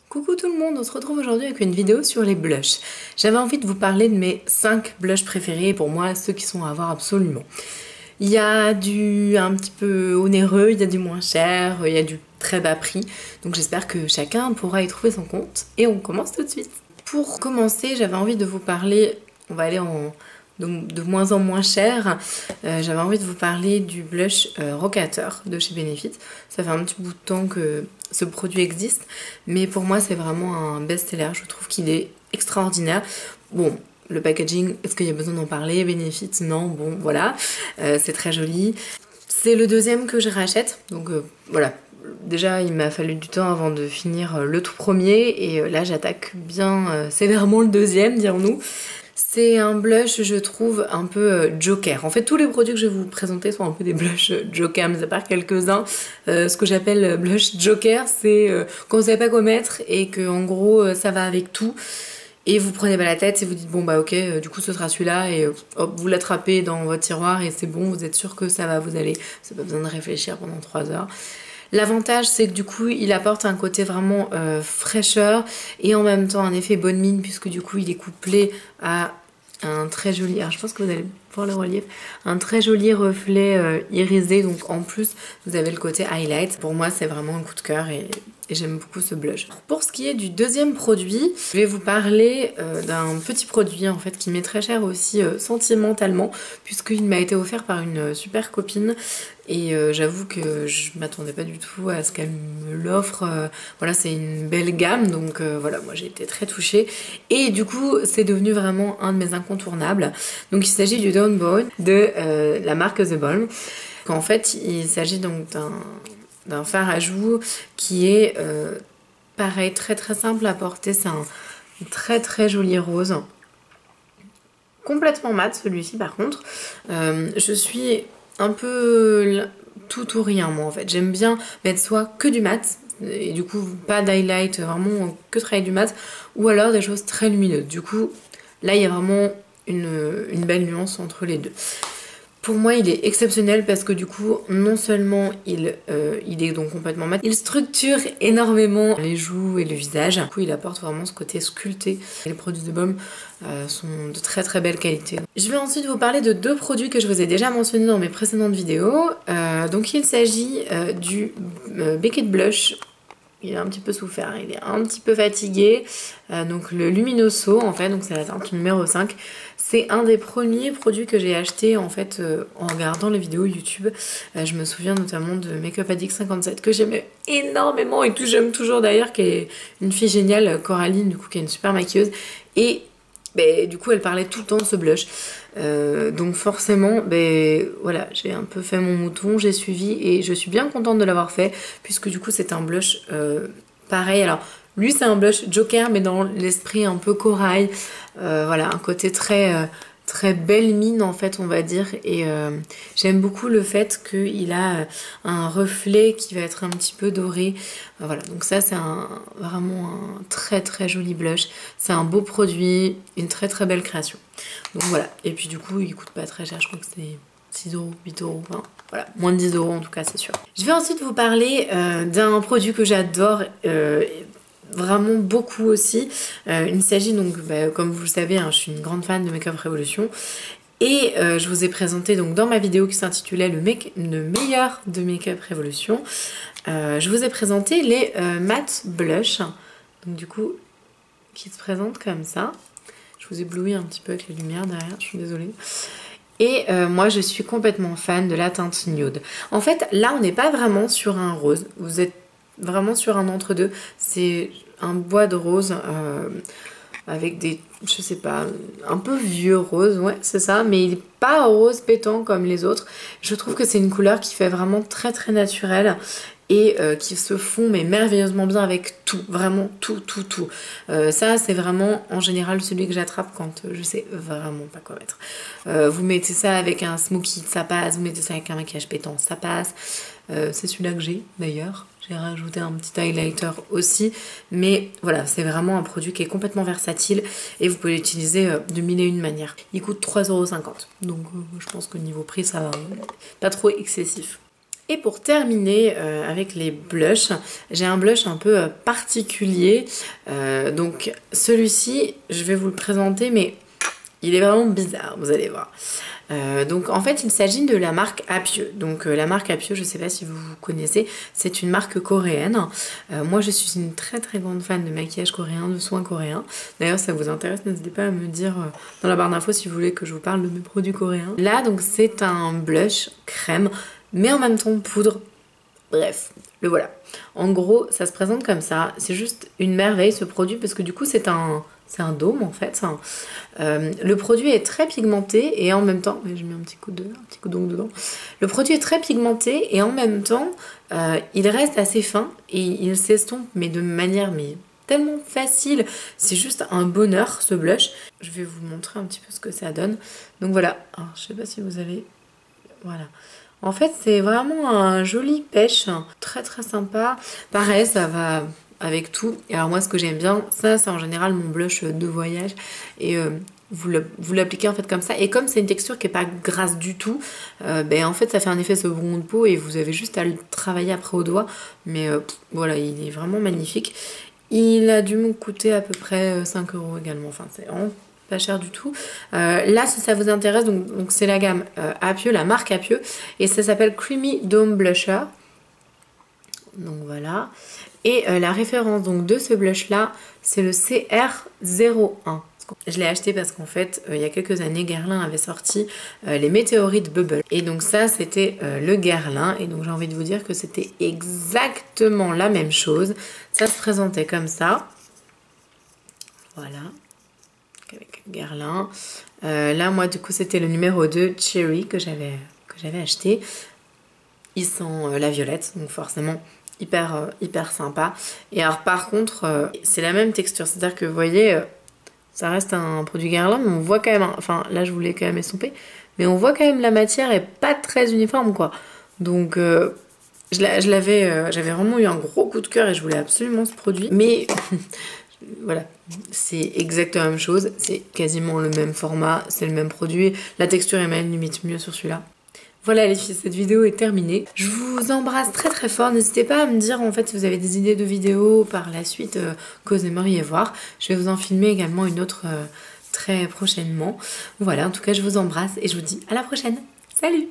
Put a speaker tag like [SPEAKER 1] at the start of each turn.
[SPEAKER 1] Coucou tout le monde, on se retrouve aujourd'hui avec une vidéo sur les blushs. J'avais envie de vous parler de mes 5 blushs préférés, pour moi ceux qui sont à avoir absolument. Il y a du un petit peu onéreux, il y a du moins cher, il y a du très bas prix. Donc j'espère que chacun pourra y trouver son compte et on commence tout de suite. Pour commencer, j'avais envie de vous parler, on va aller de moins en moins cher. J'avais envie de vous parler du blush Rockateur de chez Benefit. Ça fait un petit bout de temps que ce produit existe, mais pour moi c'est vraiment un best-seller. Je trouve qu'il est extraordinaire. Bon, le packaging, est-ce qu'il y a besoin d'en parler? Benefit, non, bon voilà, c'est très joli. C'est le deuxième que je rachète, donc voilà. Déjà, il m'a fallu du temps avant de finir le tout premier, et là j'attaque bien sévèrement le deuxième, dirons-nous. C'est un blush, je trouve, un peu joker. En fait, tous les produits que je vais vous présenter sont un peu des blushs joker, mais à part quelques-uns. Ce que j'appelle blush joker, c'est quand vous savez pas quoi mettre et que en gros ça va avec tout. Et vous prenez pas la tête et vous dites bon bah ok, du coup ce sera celui-là, et hop, vous l'attrapez dans votre tiroir et c'est bon, vous êtes sûr que ça va vous aller. C'est pas besoin de réfléchir pendant 3 heures. L'avantage c'est que du coup il apporte un côté vraiment fraîcheur et en même temps un effet bonne mine, puisque du coup il est couplé à un très joli, alors je pense que vous allez voir le relief, un très joli reflet irisé, donc en plus vous avez le côté highlight. Pour moi c'est vraiment un coup de cœur et j'aime beaucoup ce blush. Pour ce qui est du deuxième produit, je vais vous parler d'un petit produit en fait qui m'est très cher aussi sentimentalement, puisqu'il m'a été offert par une super copine. Et j'avoue que je m'attendais pas du tout à ce qu'elle me l'offre. Voilà, c'est une belle gamme, donc voilà, moi j'ai été très touchée. Et du coup, c'est devenu vraiment un de mes incontournables. Donc il s'agit du Dawn Bone de la marque The Balm. En fait, il s'agit donc d'un fard à joues qui est pareil, très très simple à porter. C'est un très très joli rose. Complètement mat celui-ci par contre. Je suis un peu tout ou rien moi en fait. J'aime bien mettre soit que du mat, et du coup pas d'highlight, vraiment que travailler du mat, ou alors des choses très lumineuses. Du coup là il y a vraiment une belle nuance entre les deux. Pour moi il est exceptionnel parce que du coup non seulement il est donc complètement mat, il structure énormément les joues et le visage. Du coup il apporte vraiment ce côté sculpté. Les produits de Balm sont de très très belle qualité. Je vais ensuite vous parler de 2 produits que je vous ai déjà mentionnés dans mes précédentes vidéos. Donc il s'agit du Beckett Blush. Il a un petit peu souffert, il est un petit peu fatigué. Donc le Luminoso en fait, donc c'est la teinte numéro 5. C'est un des premiers produits que j'ai acheté en fait en regardant les vidéos YouTube. Je me souviens notamment de Makeup Addict 57 que j'aimais énormément et que j'aime toujours d'ailleurs, qui est une fille géniale, Coraline, du coup qui est une super maquilleuse. Et du coup elle parlait tout le temps de ce blush. Donc forcément voilà, j'ai un peu fait mon mouton, j'ai suivi et je suis bien contente de l'avoir fait, puisque du coup c'est un blush pareil. Alors lui c'est un blush joker mais dans l'esprit un peu corail, voilà, un côté très très belle mine en fait on va dire, et j'aime beaucoup le fait qu'il a un reflet qui va être un petit peu doré. Voilà, donc ça c'est vraiment un très très joli blush, c'est un beau produit, une très très belle création. Donc voilà, et puis du coup il coûte pas très cher, je crois que c'est 6 €, 8 €, enfin, voilà, moins de 10 € en tout cas c'est sûr. Je vais ensuite vous parler d'un produit que j'adore vraiment beaucoup aussi. Il s'agit donc, comme vous le savez, hein, je suis une grande fan de Makeup Revolution. Et je vous ai présenté donc dans ma vidéo qui s'intitulait le meilleur de Makeup Revolution, je vous ai présenté les matte blush. Donc du coup, qui se présentent comme ça. Je vous éblouis un petit peu avec les lumières derrière, je suis désolée. Et moi je suis complètement fan de la teinte nude. En fait là on n'est pas vraiment sur un rose, vous êtes vraiment sur un entre-deux. C'est un bois de rose avec des, je sais pas, un peu vieux rose, ouais c'est ça, mais il n'est pas rose pétant comme les autres. Je trouve que c'est une couleur qui fait vraiment très très naturelle et qui se fond mais merveilleusement bien avec tout, vraiment tout. Ça c'est vraiment en général celui que j'attrape quand je sais vraiment pas quoi mettre. Vous mettez ça avec un smoky, ça passe, vous mettez ça avec un maquillage pétant, ça passe. C'est celui-là que j'ai d'ailleurs. J'ai rajouté un petit highlighter aussi, mais voilà, c'est vraiment un produit qui est complètement versatile et vous pouvez l'utiliser de mille et une manières. Il coûte 3,50 €, donc je pense que niveau prix ça va, pas trop excessif. Et pour terminer avec les blushs, j'ai un blush un peu particulier. Donc celui-ci, je vais vous le présenter, mais il est vraiment bizarre, vous allez voir. Donc en fait il s'agit de la marque Apieux. Donc la marque Apieux, je ne sais pas si vous connaissez, c'est une marque coréenne. Moi je suis une très très grande fan de maquillage coréen, de soins coréens. D'ailleurs ça vous intéresse, n'hésitez pas à me dire dans la barre d'infos si vous voulez que je vous parle de mes produits coréens. Là donc c'est un blush crème mais en même temps poudre. Bref, le voilà. En gros ça se présente comme ça, c'est juste une merveille ce produit parce que du coup c'est un dôme en fait. Le produit est très pigmenté et en même temps, je mets un petit coup d'eau dedans. Le produit est très pigmenté et en même temps, il reste assez fin et il s'estompe mais de manière tellement facile. C'est juste un bonheur ce blush. Je vais vous montrer un petit peu ce que ça donne. Donc voilà. Alors, je sais pas si vous avez. Voilà. En fait, c'est vraiment un joli pêche, très très sympa. Pareil, ça va avec tout. Et alors moi ce que j'aime bien, ça c'est en général mon blush de voyage et vous l'appliquez en fait comme ça et comme c'est une texture qui est pas grasse du tout, en fait ça fait un effet second de peau et vous avez juste à le travailler après au doigt, mais voilà, il est vraiment magnifique. Il a dû me coûter à peu près 5 € également, enfin c'est vraiment pas cher du tout. Là si ça vous intéresse, donc c'est la gamme Apieux, la marque Apieux, et ça s'appelle Creamy Dome Blusher. Donc voilà. Et la référence donc de ce blush là, c'est le CR01. Je l'ai acheté parce qu'en fait, il y a quelques années, Guerlain avait sorti les météorites Bubble. Et donc ça, c'était le Guerlain. Et donc j'ai envie de vous dire que c'était exactement la même chose. Ça se présentait comme ça. Voilà. Avec Guerlain. Là, moi, du coup, c'était le numéro 2 Cherry que j'avais acheté. Il sent la violette, donc forcément hyper sympa. Et alors par contre c'est la même texture, c'est à dire que vous voyez ça reste un produit Guerlain mais on voit quand même enfin là je voulais quand même estomper mais on voit quand même la matière est pas très uniforme quoi. Donc j'avais vraiment eu un gros coup de cœur et je voulais absolument ce produit, mais voilà, c'est exactement la même chose, c'est quasiment le même format, c'est le même produit, la texture est même limite mieux sur celui-là. Voilà les filles, cette vidéo est terminée. Je vous embrasse très très fort. N'hésitez pas à me dire en fait si vous avez des idées de vidéos par la suite que vous aimeriez voir. Je vais vous en filmer également une autre très prochainement. Voilà, en tout cas je vous embrasse et je vous dis à la prochaine. Salut!